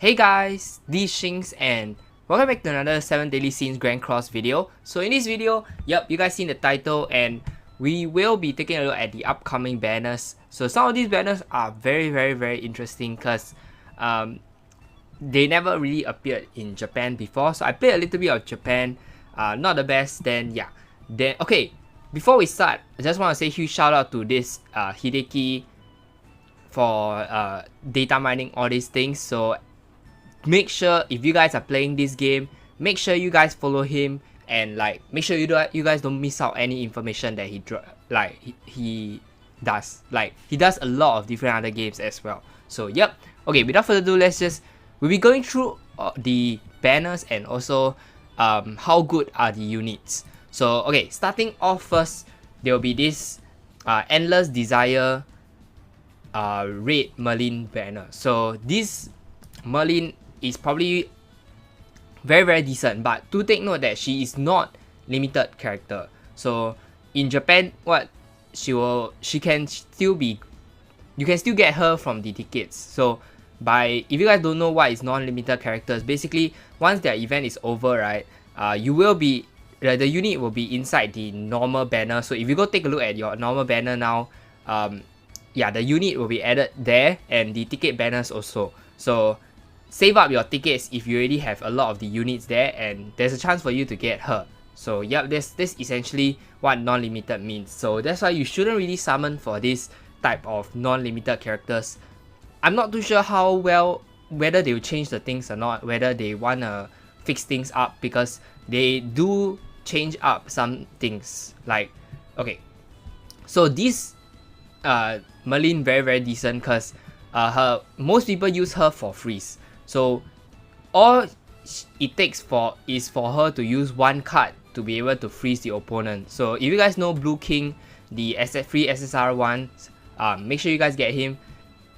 Hey guys, this is Shinx and welcome back to another 7 Daily Scenes Grand Cross video. So in this video, you guys seen the title and we will be taking a look at the upcoming banners. So some of these banners are very interesting because they never really appeared in Japan before. So I played a little bit of Japan, not the best, then okay, before we start, I just want to say huge shout out to this Hideki for data mining all these things. So make sure if you guys are playing this game, make sure you guys follow him and make sure you guys don't miss out any information that he does. He does a lot of different other games as well. So okay, without further ado, we'll be going through the banners and also how good are the units. So okay, starting off first, there will be this Endless Desire Red Merlin banner. So this Merlin is probably very decent, but to take note that she is not limited character. So in Japan, she can still be, you can still get her from the tickets. So if you guys don't know what is non-limited characters, basically once their event is over, right, you will be the unit will be inside the normal banner. So if you go take a look at your normal banner now, the unit will be added there and the ticket banners also. So save up your tickets if you already have a lot of the units there, and there's a chance for you to get her. So this essentially what non-limited means. So that's why you shouldn't really summon for this type of non-limited characters. I'm not too sure whether they will change the things or not, whether they wanna fix things up, because they do change up some things. Okay, so this Merlin very decent because most people use her for freeze. So all it takes is for her to use one card to be able to freeze the opponent. So if you guys know Blue King, the free SSR one, make sure you guys get him.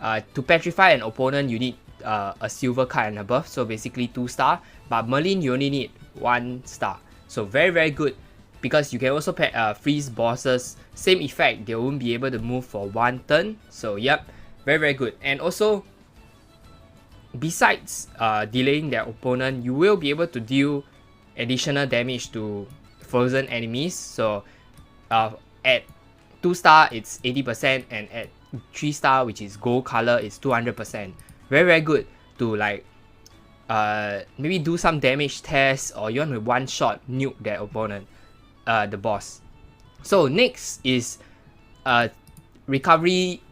To petrify an opponent, you need a silver card and above, so basically 2-star. But Merlin, you only need 1-star. So very good, because you can also freeze bosses. Same effect, they won't be able to move for 1 turn. So very good. And also, besides delaying their opponent, you will be able to deal additional damage to frozen enemies. So at 2-star it's 80%, and at 3-star, which is gold color, it's 200%. Very good to maybe do some damage tests, or you want to one-shot nuke their opponent, the boss. So next is recovery.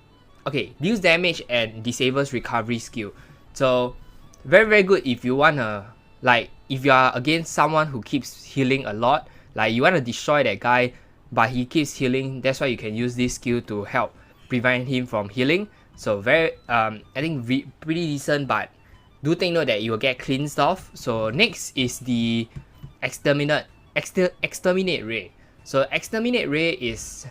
Okay, deals damage and disables recovery skill. So very good if you wanna, if you are against someone who keeps healing a lot, you wanna destroy that guy but he keeps healing, that's why you can use this skill to help prevent him from healing. So I think pretty decent, but do take note that you will get cleansed off. So next is the Exterminate Ray. So Exterminate Ray is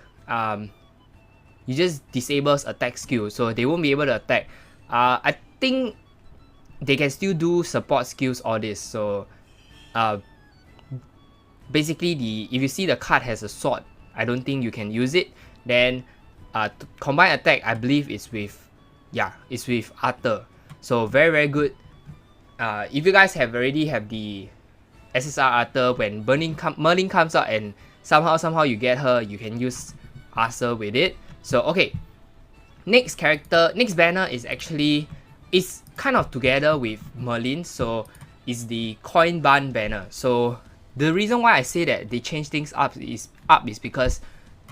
you just disables attack skill, so they won't be able to attack. I think they can still do support skills, all this. So basically, if you see the card has a sword, I don't think you can use it. Then combined attack, I believe it's with Arthur. So very good. If you guys already have the SSR Arthur, when Merlin comes out and somehow you get her, you can use Arthur with it. So okay, next banner is kind of together with Merlin, so it's the Coin Bun banner. So the reason why I say that they change things up is because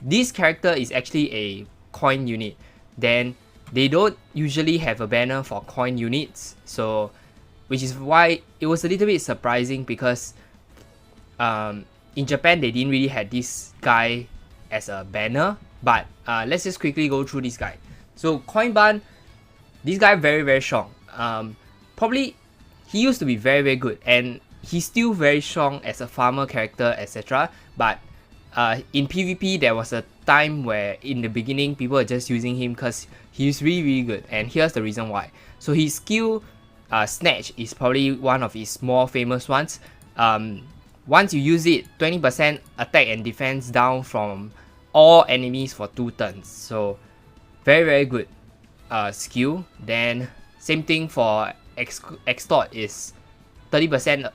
this character is actually a coin unit. Then they don't usually have a banner for coin units, so which is why it was a little bit surprising, because in Japan they didn't really have this guy as a banner. But let's just quickly go through this guy. So Coin Bun, this guy very strong. Probably he used to be very good, and he's still very strong as a farmer character, etc. But in PvP, there was a time where in the beginning people were just using him because he's really good, and here's the reason why. So his skill Snatch is probably one of his more famous ones. Once you use it, 20% attack and defense down from all enemies for 2 turns. So very good skill. Then same thing for extort is 30%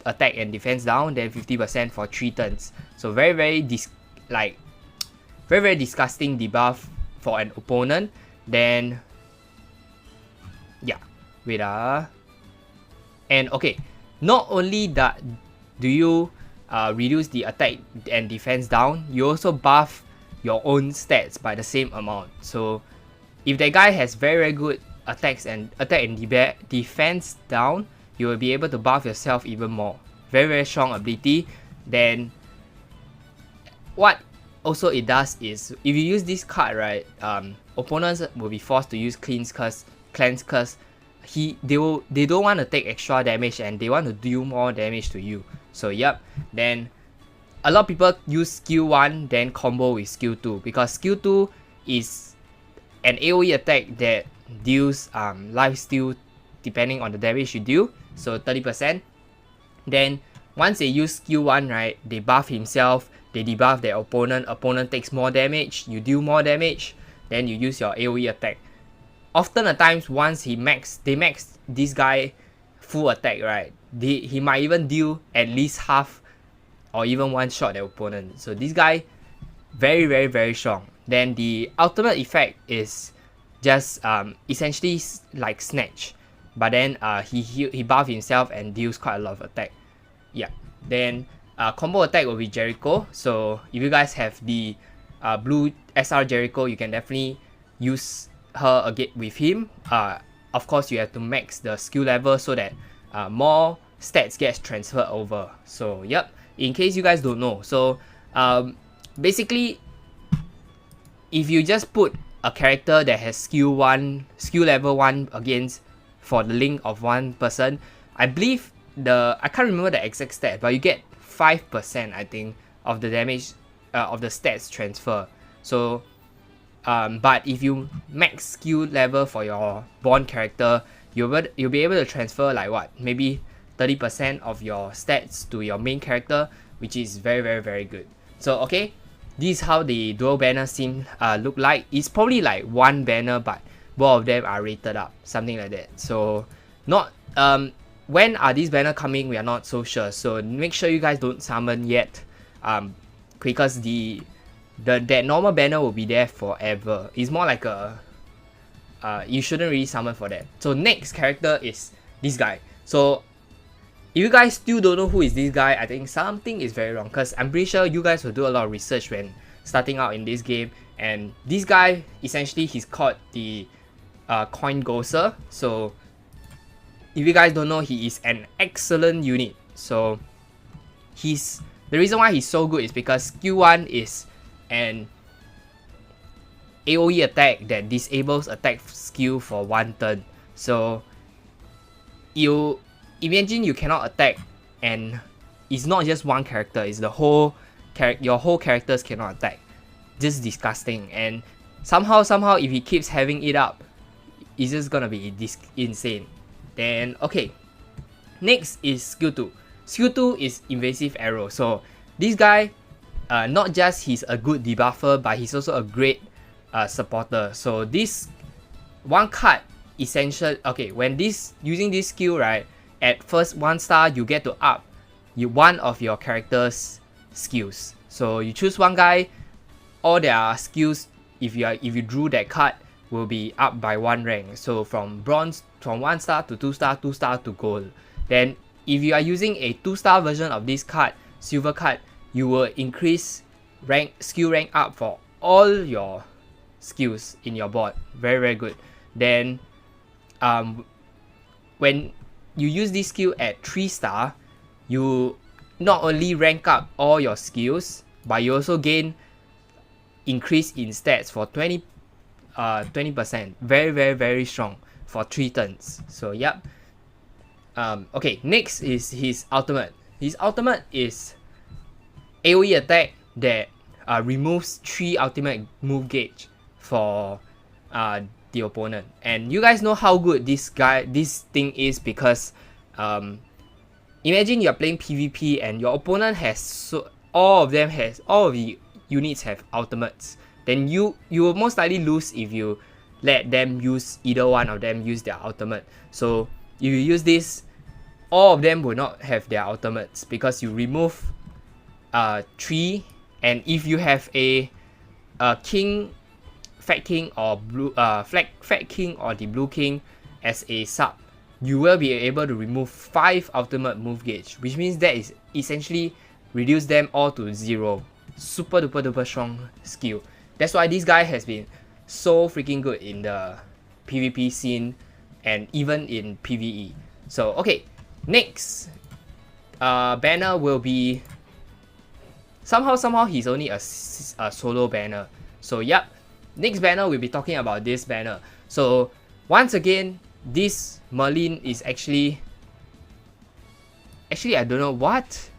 attack and defense down, then 50% for 3 turns. So very disgusting debuff for an opponent. Then yeah, wait and okay, not only that do you reduce the attack and defense down, you also buff your own stats by the same amount. So if that guy has very good attack and defense down, you will be able to buff yourself even more. Very strong ability. Then what also it does is, if you use this card, right, opponents will be forced to use cleanse curse. They don't want to take extra damage and they want to do more damage to you. So yep, then a lot of people use skill 1 then combo with skill 2, because skill 2 is an AoE attack that deals life steal depending on the damage you deal, so 30%. Then once they use skill 1, right, they buff himself, they debuff their opponent takes more damage, you deal more damage, then you use your AoE attack. Often the times once they max this guy full attack, right, he might even deal at least half or even one shot their opponent. So this guy very strong. Then the ultimate effect is just essentially like snatch, but then he buff himself and deals quite a lot of attack. Yeah. Then combo attack will be Jericho. So if you guys have the blue SR Jericho, you can definitely use her again with him. Of course you have to max the skill level so that more stats gets transferred over. So yep, in case you guys don't know. So basically, if you just put a character that has skill level 1 against for the link of one person, I believe I can't remember the exact stat, but you get 5% I think of the damage of the stats transfer. So but if you max skill level for your Bond character, you'll be able to transfer like what, maybe 30% of your stats to your main character, which is very good. So okay, this is how the dual banner sim look like. It's probably like one banner, but both of them are rated up, something like that. So not when are these banners coming, we are not so sure. So make sure you guys don't summon yet, because that normal banner will be there forever. It's more like a you shouldn't really summon for that. So next character is this guy. So if you guys still don't know who is this guy, I think something is very wrong, because I'm pretty sure you guys will do a lot of research when starting out in this game. And this guy, essentially, he's called the Coin Ghoster. So if you guys don't know, he is an excellent unit. So the reason why he's so good is because skill 1 is an AoE attack that disables attack skill for 1 turn. So you imagine you cannot attack, and it's not just one character, it's the whole your whole characters cannot attack. Just disgusting. And somehow if he keeps having it up, it's just gonna be insane. Then okay, next is skill 2. Skill 2 is invasive arrow. So this guy, not just he's a good debuffer, but he's also a great supporter. So this one card essential. Okay, when using this skill, right, at first 1 star you get to up one of your character's skills. So you choose one guy, all their skills, if you drew that card, will be up by 1 rank. So from bronze, from 1 star to 2 star, 2 star to gold. Then if you are using a 2-star version of this card, silver card, you will increase skill rank up for all your skills in your board. Very good. Then when you use this skill at 3 star, you not only rank up all your skills, but you also gain increase in stats for 20%. Very strong for 3 turns. So yep. Okay, next is his ultimate. His ultimate is AoE attack that removes 3 ultimate move gauge for the opponent. And you guys know how good this thing is, because imagine you're playing PvP and your opponent has all of the units have ultimates. Then you will most likely lose if you let them use either one of them use their ultimate. So if you use this, all of them will not have their ultimates because you remove 3, and if you have a king, fat king or blue fat king or the blue king as a sub, you will be able to remove 5 ultimate move gauge, which means that is essentially reduce them all to 0. Super duper duper strong skill. That's why this guy has been so freaking good in the PvP scene and even in PvE. So okay, next banner will be somehow he's only a solo banner. So yep, Nix Banner we'll be talking about this banner. So once again, this Merlin is actually I don't know what.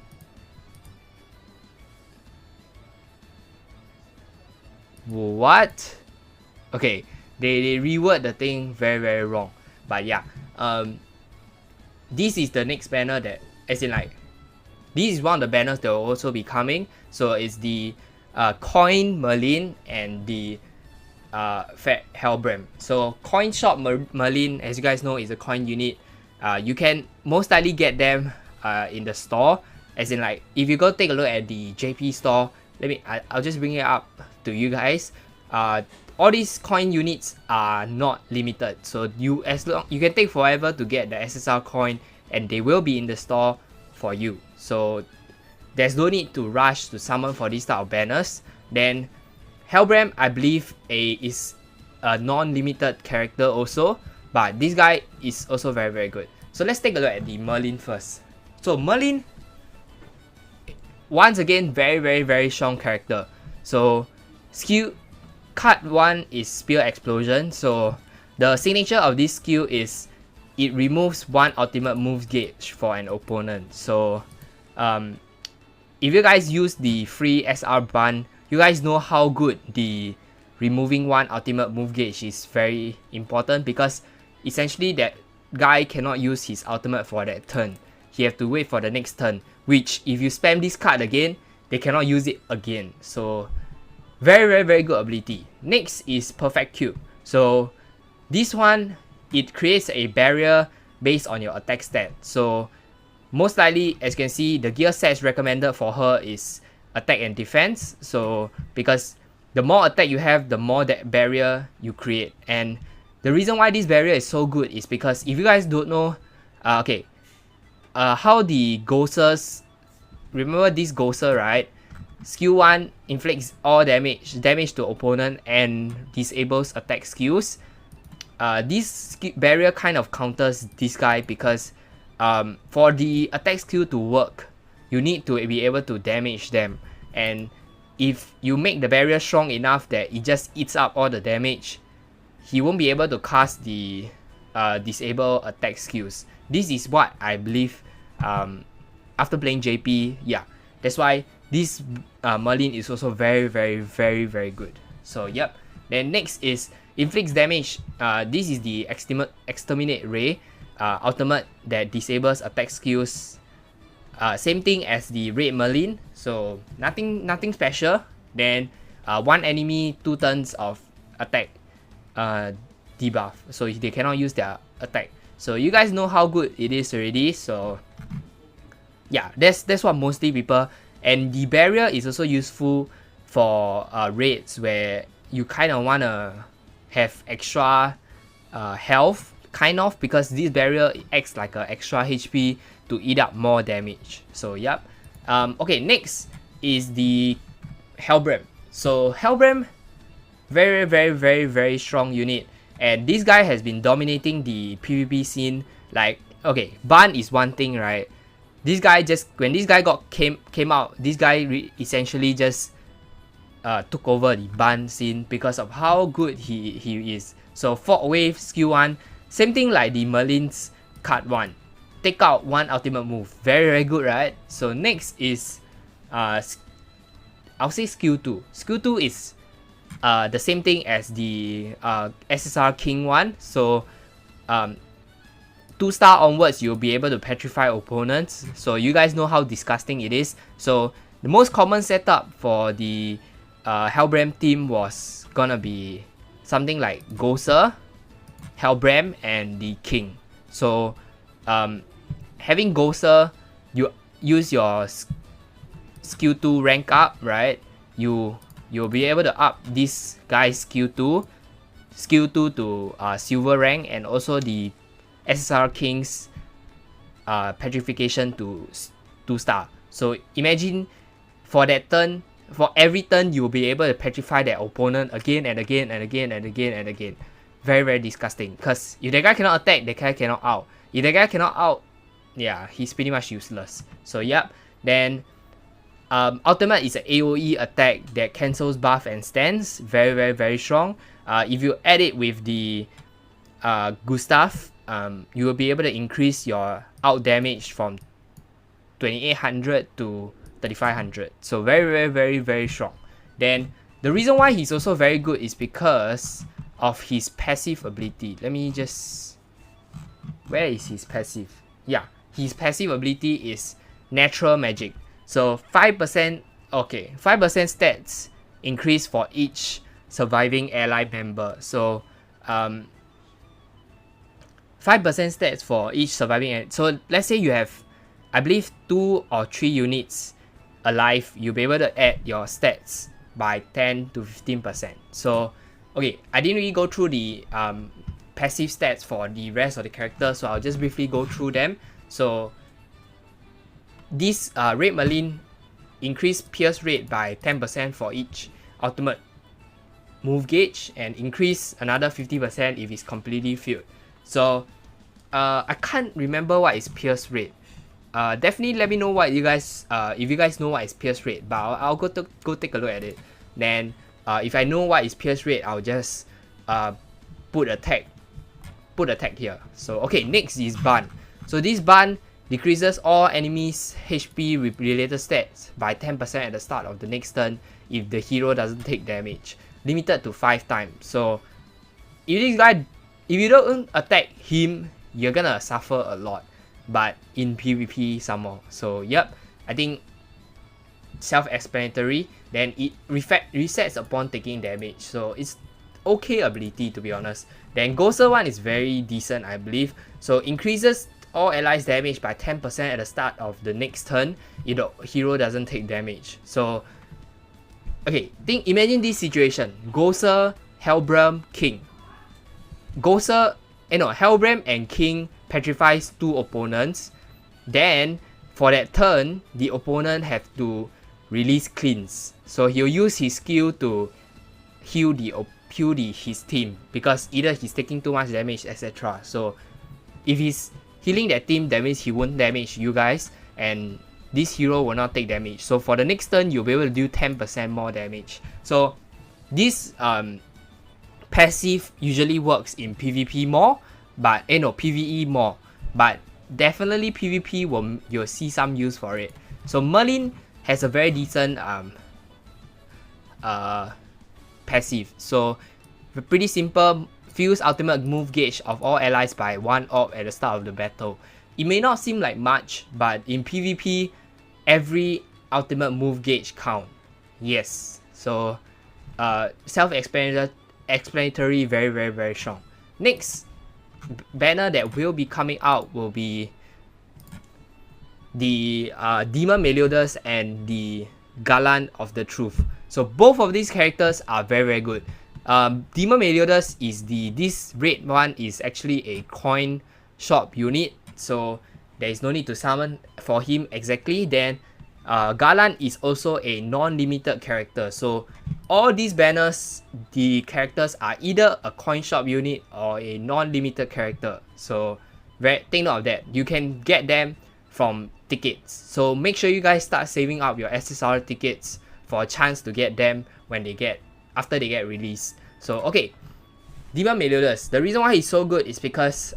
What? Okay, they reword the thing very wrong. But yeah, this is the next banner that, as in like, this is one of the banners that will also be coming. So it's the coin Merlin and the fat Brim. So coin shop Merlin, as you guys know, is a coin unit. You can most likely get them in the store. As in like, if you go take a look at the JP store, I'll just bring it up to you guys. All these coin units are not limited, so you can take forever to get the SSR coin, and they will be in the store for you. So there's no need to rush to summon for this type of banners. Then Brim, I believe is a non-limited character also, but this guy is also very good. So let's take a look at the Merlin first. So Merlin, once again, very strong character. So skill card 1 is Spear Explosion. So the signature of this skill is it removes 1 ultimate move gauge for an opponent. So if you guys use the free SR bun, you guys know how good the removing 1 ultimate move gauge is very important, because essentially that guy cannot use his ultimate for that turn. He have to wait for the next turn, which if you spam this card again, they cannot use it again. So very good ability. Next is Perfect Cube. So this one, it creates a barrier based on your attack stat. So most likely, as you can see, the gear sets recommended for her is attack and defense. So because the more attack you have, the more that barrier you create. And the reason why this barrier is so good is because if you guys don't know, how the Ghosters, remember this Ghoster, right? Skill 1 inflicts all damage to opponent and disables attack skills. This barrier kind of counters this guy, because for the attack skill to work, you need to be able to damage them. And if you make the barrier strong enough that it just eats up all the damage, he won't be able to cast the disable attack skills. This is what I believe after playing JP. Yeah, that's why this Merlin is also very good. So yep. Then next is inflicts damage. This is the Exterminate Ray ultimate that disables attack skills. Same thing as the Red Merlin. So nothing special. Then 1 enemy 2 turns of attack debuff, so they cannot use their attack. So you guys know how good it is already. So yeah, that's what mostly people. And the barrier is also useful for raids where you kind of want to have extra health, kind of, because this barrier acts like an extra HP to eat up more damage. So yep. Okay, next is the Brim. So Brim, very strong unit, and this guy has been dominating the PvP scene. Like, okay, ban is one thing, right? This guy when this guy came out, this guy essentially just took over the ban scene because of how good he is. So Fog Wave skill 1, same thing like the Merlin's card 1. Take out 1 ultimate move. Very good, right? So next is I'll say skill 2. Skill 2 is the same thing as the SSR King 1. So 2-star onwards, you'll be able to petrify opponents. So you guys know how disgusting it is. So the most common setup for the Brim team was gonna be something like Ghoster, Brim, and the King. So having Goser, you use your skill 2 rank up, right? You'll be able to up this guy's skill 2 to silver rank, and also the SSR King's petrification to 2 star. So imagine for that turn, for every turn you'll be able to petrify that opponent again and again and again and again and again. Very, very disgusting, because if that guy cannot attack, that guy cannot out. If that guy cannot out, yeah, he's pretty much useless. So yep. Then ultimate is an AoE attack that cancels buff and stands. Very, very, very strong. If you add it with the Gustav, you will be able to increase your out damage from 2800 to 3500. So very, very, very, very strong. Then the reason why he's also very good is because of his passive ability. Let me just... Where is his passive? Yeah, his passive ability is natural magic. So 5%, okay, 5% stats increase for each surviving ally member. So 5% stats for each surviving. So let's say you have, I believe, 2 or 3 units alive, you'll be able to add your stats by 10 to 15%. So okay, I didn't really go through the passive stats for the rest of the characters, so I'll just briefly go through them. So this Red Marine increase pierce rate by 10% for each ultimate move gauge, and increase another 50% if it's completely filled. So I can't remember what is pierce rate. Definitely let me know what you guys, if you guys know what is pierce rate, but I'll go take a look at it. Then if I know what is pierce rate, I'll just put a tag here. So okay, next is Ban. So this Ban decreases all enemies' HP with related stats by 10% at the start of the next turn if the hero doesn't take damage. Limited to 5 times. So if this guy, if you don't attack him, you're gonna suffer a lot. But in PvP some more. So yep, I think self-explanatory. Then it resets upon taking damage. So it's okay ability, to be honest. Then Goser one is very decent, I believe. So increases all allies damage by 10% at the start of the next turn if the hero doesn't take damage. So okay, imagine this situation. Goser, Hellbrim, King. Goser, Hellbrim and King petrifies 2 opponents. Then for that turn, the opponent have to release cleanse. So he'll use his skill to heal his team, because either he's taking too much damage, etc. So if he's healing that team, that means he won't damage you guys, and this hero will not take damage. So for the next turn, you'll be able to do 10% more damage. So this passive usually works in PvP more, but PvE more, but definitely PvP you'll see some use for it. So Merlin has a very decent passive. So pretty simple, fills ultimate move gauge of all allies by 1 orb at the start of the battle. It may not seem like much, but in PvP, every ultimate move gauge count. Yes. So self-explanatory, very, very, very strong. Next banner that will be coming out will be the Demon Meliodas and the Gallant of the Truth. So both of these characters are very, very good. Demon Meliodas is this red one is actually a coin shop unit, so there is no need to summon for him exactly. Then Gallant is also a non-limited character. So all these banners, the characters are either a coin shop unit or a non-limited character. So take note of that. You can get them from tickets. So make sure you guys start saving up your SSR tickets for a chance to get them after they get released. So okay, Diva Meliodas. The reason why he's so good is because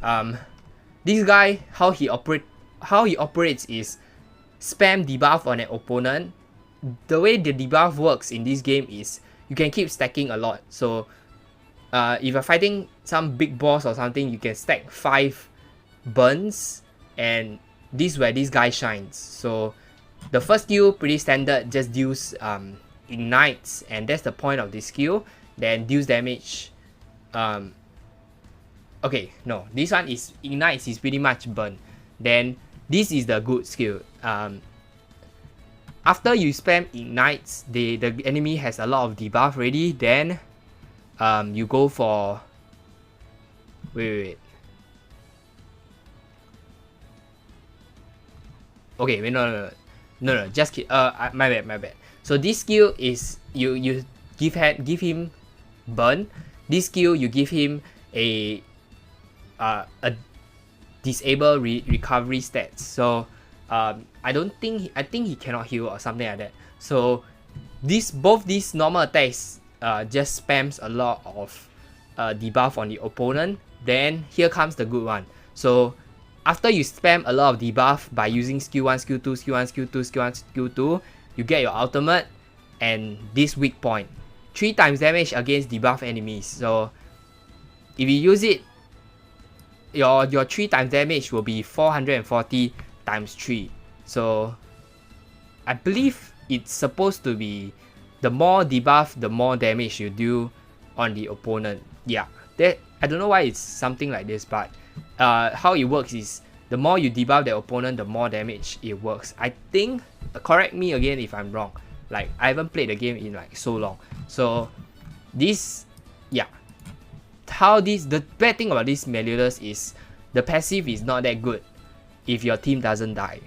this guy, how he operates is spam debuff on an opponent. The way the debuff works in this game is you can keep stacking a lot. So if you're fighting some big boss or something, you can stack 5 burns, and this is where this guy shines. So the first skill, pretty standard, just deals ignites, and that's the point of this skill. Then deals damage. Okay, no, this one is ignites is pretty much burn. then this is the good skill. After you spam ignites, the enemy has a lot of debuff already, then you go for wait. Okay, wait, no, just my bad. So this skill is you give him burn. This skill you give him a disable recovery stats. So I think he cannot heal or something like that. So both these normal attacks just spams a lot of debuff on the opponent. Then here comes the good one. So after you spam a lot of debuff by using skill 1, skill 2, skill 1, skill 2, skill 1, skill 2, you get your ultimate and this weak point. 3 times damage against debuff enemies. So if you use it, your 3 times damage will be 440 times 3. So I believe it's supposed to be the more debuff, the more damage you do on the opponent. Yeah, I don't know why it's something like this, but how it works is the more you debuff the opponent, the more damage it works. I think, correct me again if I'm wrong. Like, I haven't played the game in like so long. So this, yeah. The bad thing about this medalist is the passive is not that good if your team doesn't die.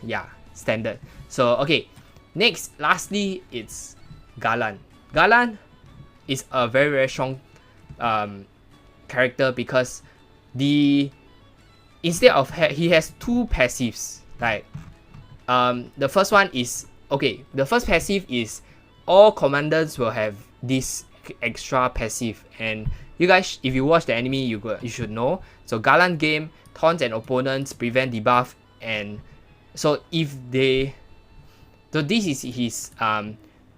Yeah, standard. So okay, next, lastly, it's Galan. Galan is a very strong character because instead of he has 2 passives. Like the first one is, okay, the first passive is all commanders will have this extra passive, and you guys, if you watch the anime, you should know. So Galan game taunts and opponents, prevent debuff, and so this is his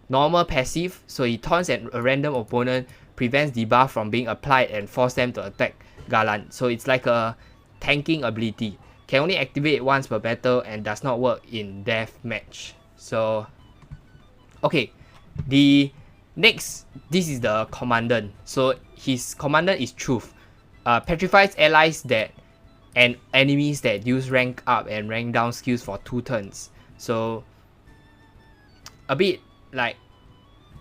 normal passive. So he taunts a random opponent, prevents debuff from being applied, and force them to attack Galan. So it's like a tanking ability. Can only activate once per battle and does not work in death match. So okay, this is the commandant. So his commandant is Truth. Petrifies allies and enemies that use rank up and rank down skills for 2 turns. So a bit like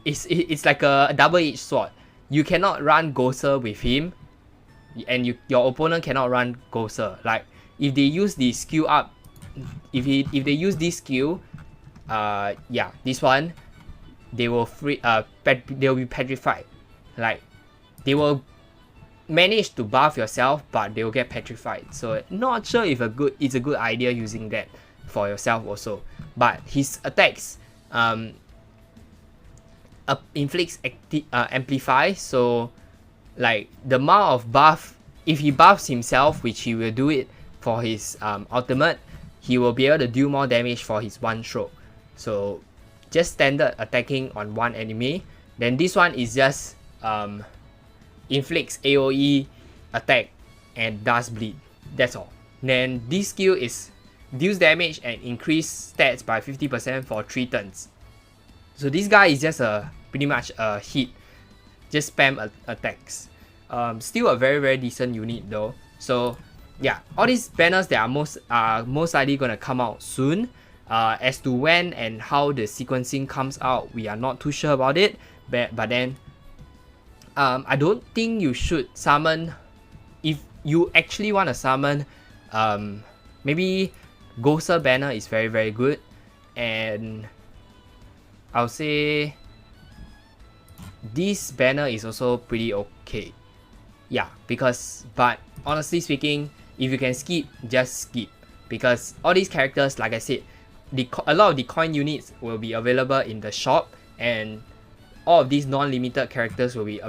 it's like a double-edged sword. You cannot run Ghoster with him, and your opponent cannot run Ghoster. Like if they use the skill up, if they use this skill, yeah, this one, they will they will be petrified. Like they will manage to buff yourself, but they will get petrified. So not sure if it's a good idea using that for yourself also. But his attacks inflicts amplify. So like the amount of buff, if he buffs himself, which he will do it for his ultimate, he will be able to do more damage for his 1 stroke. So just standard attacking on 1 enemy. Then this one is just inflicts AoE attack and does bleed. That's all. Then this skill is deals damage and increase stats by 50% for 3 turns. So this guy is just pretty much a hit, just spam attacks. Still a very decent unit though. So yeah, all these banners that are most likely gonna come out soon. As to when and how the sequencing comes out, we are not too sure about it. But then I don't think you should summon, if you actually want to summon, maybe Ghoster Banner is very good, and I'll say this banner is also pretty okay. Yeah, but honestly speaking, if you can skip, just skip, because all these characters, like I said, a lot of the coin units will be available in the shop, and all of these non-limited characters will be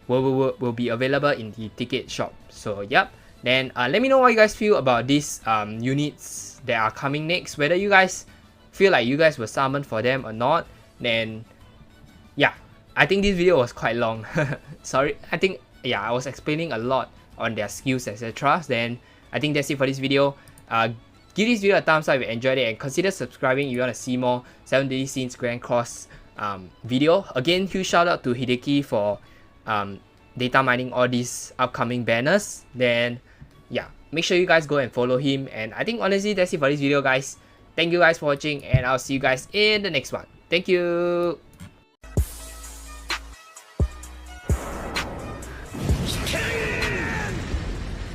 will be available in the ticket shop. So yep. Then let me know what you guys feel about these units that are coming next, whether you guys feel like you guys were summoned for them or not. Then yeah, I think this video was quite long. Sorry, I think, yeah, I was explaining a lot on their skills, etc. Then I think that's it for this video. Give this video a thumbs up if you enjoyed it, and consider subscribing if you want to see more 7 Daily Scenes Grand Cross video. Again, huge shout out to Hideki for data mining all these upcoming banners. Then yeah, make sure you guys go and follow him. And I think honestly that's it for this video, guys. Thank you guys for watching, and I'll see you guys in the next one. Thank you.